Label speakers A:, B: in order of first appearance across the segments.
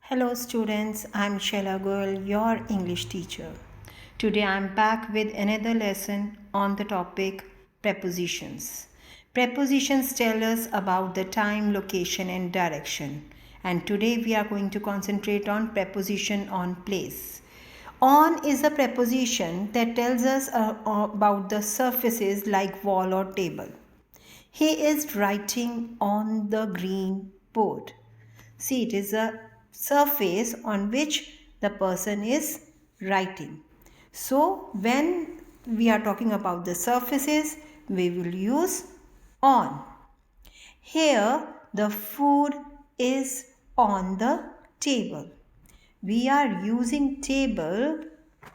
A: Hello students, I'm Shela Goel, your English teacher. Today I'm back with another lesson on the topic prepositions. Prepositions tell us about the time, location and direction. And today we are going to concentrate on preposition on place. On is a preposition that tells us about the surfaces like wall or table. He is writing on the green board. See, it is a surface on which the person is writing. So, when we are talking about the surfaces, we will use on. Here, the food is on the table. We are using table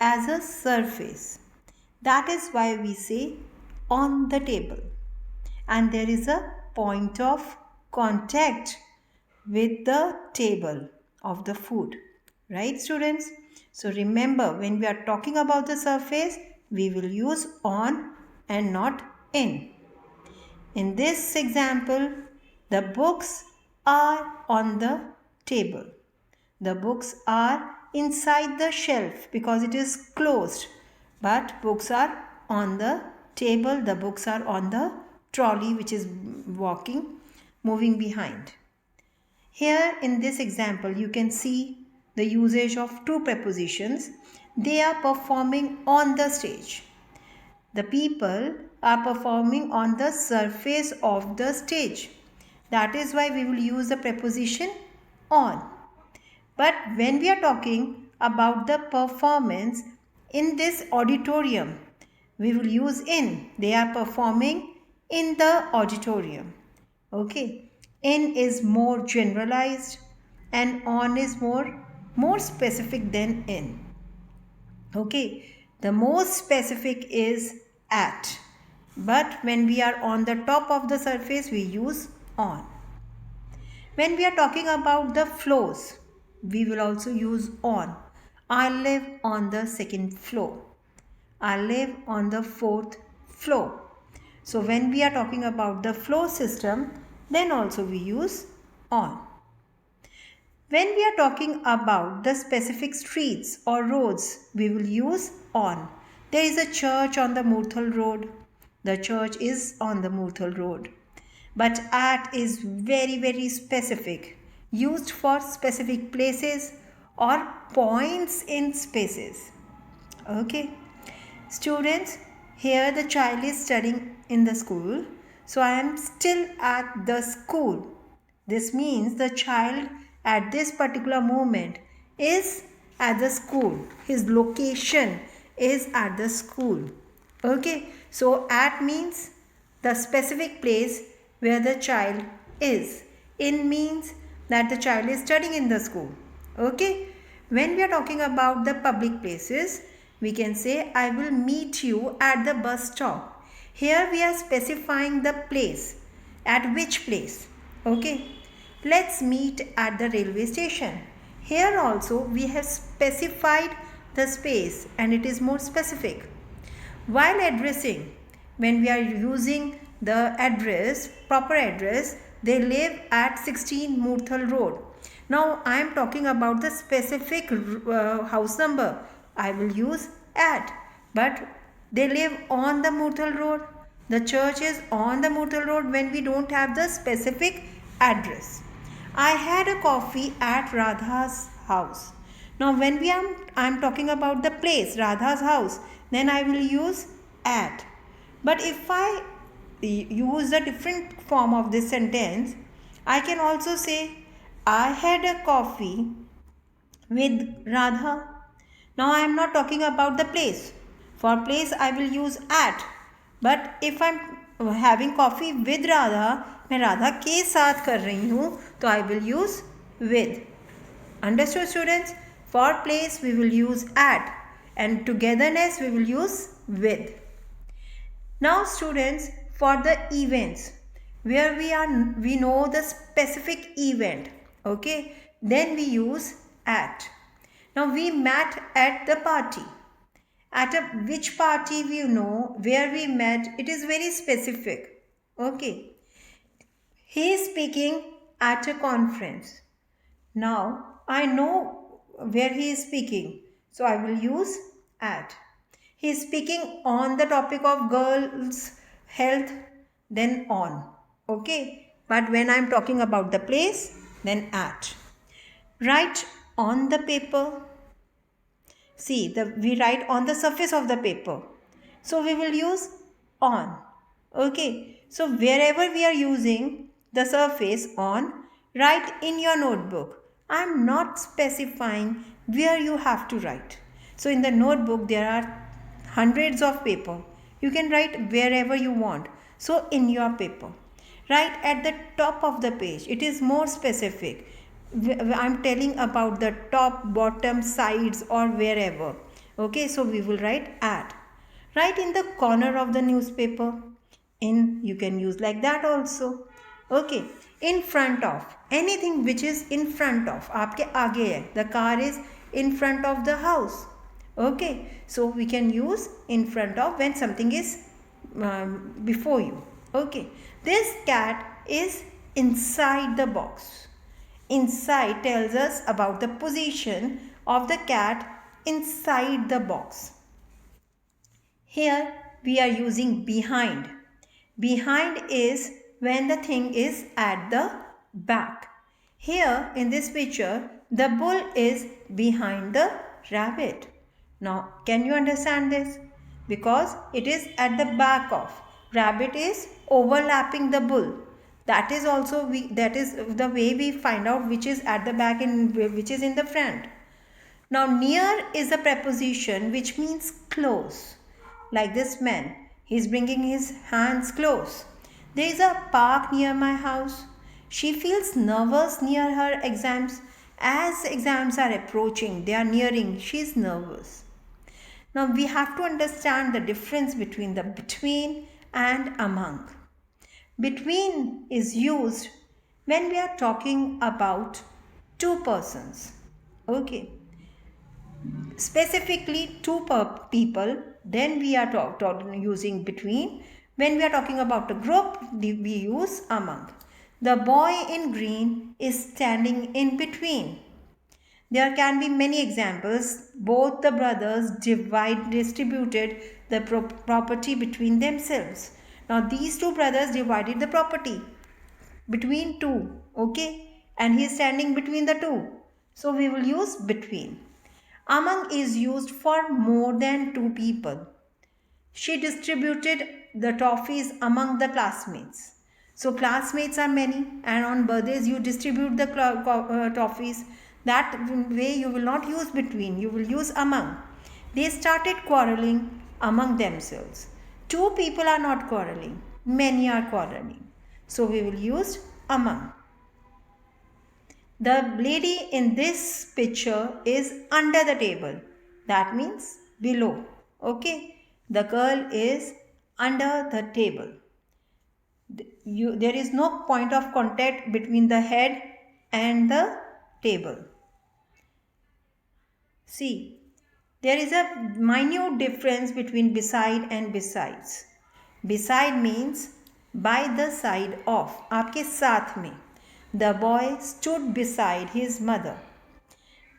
A: as a surface. That is why we say on the table. And there is a point of contact with the table of the food. Right, students? So remember, when we are talking about the surface, we will use on and not in. In this example, the books are on the table. The books are inside the shelf because it is closed. But books are on the table. The books are on the trolley which is moving behind. Here in this example, you can see the usage of two prepositions. They are performing on the stage. The people are performing on the surface of the stage. That is why we will use the preposition on. But when we are talking about the performance in this auditorium, we will use in. They are performing in the auditorium. Okay. In is more generalized and on is more specific than in. Okay. The most specific is at. But when we are on the top of the surface, we use on. When we are talking about the floors, we will also use on. I live on the second floor. I live on the fourth floor. So when we are talking about the floor system, then also we use on. When we are talking about the specific streets or roads, we will use on. There is a church on the Murthal Road. The church is on the Murthal Road. But at is very specific, used for specific places or points in spaces. Okay. Students, here the child is studying in the school. So I am still at the school. This means the child at this particular moment is at the school. His location is at the school. Okay. So at means the specific place where the child is. In means that the child is studying in the school. Okay. When we are talking about the public places, we can say I will meet you at the bus stop. Here we are specifying the place. At which place? Okay. Let's meet at the railway station. Here also we have specified the space and it is more specific. While addressing, when we are using the address, proper address, they live at 16 Murthal Road. Now I am talking about the specific house number. I will use at. But they live on the Murthal Road. The church is on the Murthal Road when we don't have the specific address. I had a coffee at Radha's house. Now when I am talking about the place, Radha's house, then I will use at. But if I use a different form of this sentence, I can also say I had a coffee with Radha. Now I am not talking about the place. For place I will use at. But if I am having coffee with Radha, मैं राधा के साथ कर रही हूँ, तो I will use with. Understood, students? For place we will use at and togetherness we will use with. Now students, for the events where we know the specific event, okay, then we use at. Now we met at the party. At which party we know, where we met, it is very specific. Okay. He is speaking at a conference. Now I know where he is speaking, so I will use at. He is speaking on the topic of girls' health, then on. Okay, but when I am talking about the place, then at. Write on the paper. See, we write on the surface of the paper. So we will use on. Okay. So wherever we are using the surface on, write in your notebook. I am not specifying where you have to write. So in the notebook there are hundreds of paper. You can write wherever you want. So in your paper. Write at the top of the page. It is more specific. I'm telling about the top, bottom, sides or wherever. Okay, so we will write at. Write in the corner of the newspaper. In, you can use like that also. Okay, in front of. Anything which is in front of. आपके आगे है. The car is in front of the house. Okay, so we can use in front of when something is before you. Okay, this cat is inside the box. Inside tells us about the position of the cat inside the box. Here we are using behind. Behind is when the thing is at the back. Here in this picture, the bull is behind the rabbit. Now, can you understand this? Because it is at the back of. Rabbit is overlapping the bull. That is also that is the way we find out which is at the back and which is in the front. Now near is a preposition which means close. Like this man, he is bringing his hands close. There is a park near my house. She feels nervous near her exams. As exams are approaching, they are nearing, she is nervous. Now we have to understand the difference between the between and among. Between is used when we are talking about two persons. Okay. Specifically two people, then we are using between. When we are talking about a group, we use among. The boy in green is standing in between. There can be many examples. Both the brothers distributed the property between themselves. Now these two brothers divided the property between two, okay? And he is standing between the two. So we will use between. Among is used for more than two people. She distributed the toffees among the classmates. So classmates are many and on birthdays you distribute the toffees. That way you will not use between, you will use among. They started quarreling among themselves. Two people are not quarreling, many are quarreling. So we will use among. The lady in this picture is under the table. That means below. Okay. The girl is under the table. There is no point of contact between the head and the table. See. There is a minute difference between beside and besides. Beside means by the side of. आपके साथ में. The boy stood beside his mother.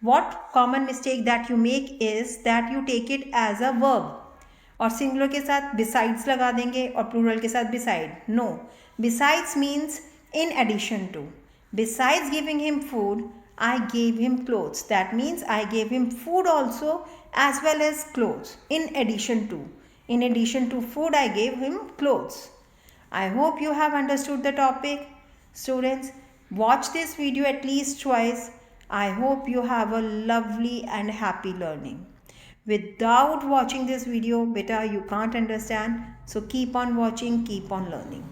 A: What common mistake that you make is that you take it as a verb. और singular के साथ besides लगा देंगे और plural के साथ beside. No. Besides means in addition to. Besides giving him food, I gave him clothes. That means I gave him food also as well as clothes. In addition to. In addition to food, I gave him clothes. I hope you have understood the topic. Students, watch this video at least twice. I hope you have a lovely and happy learning. Without watching this video, beta, you can't understand. So keep on watching, keep on learning.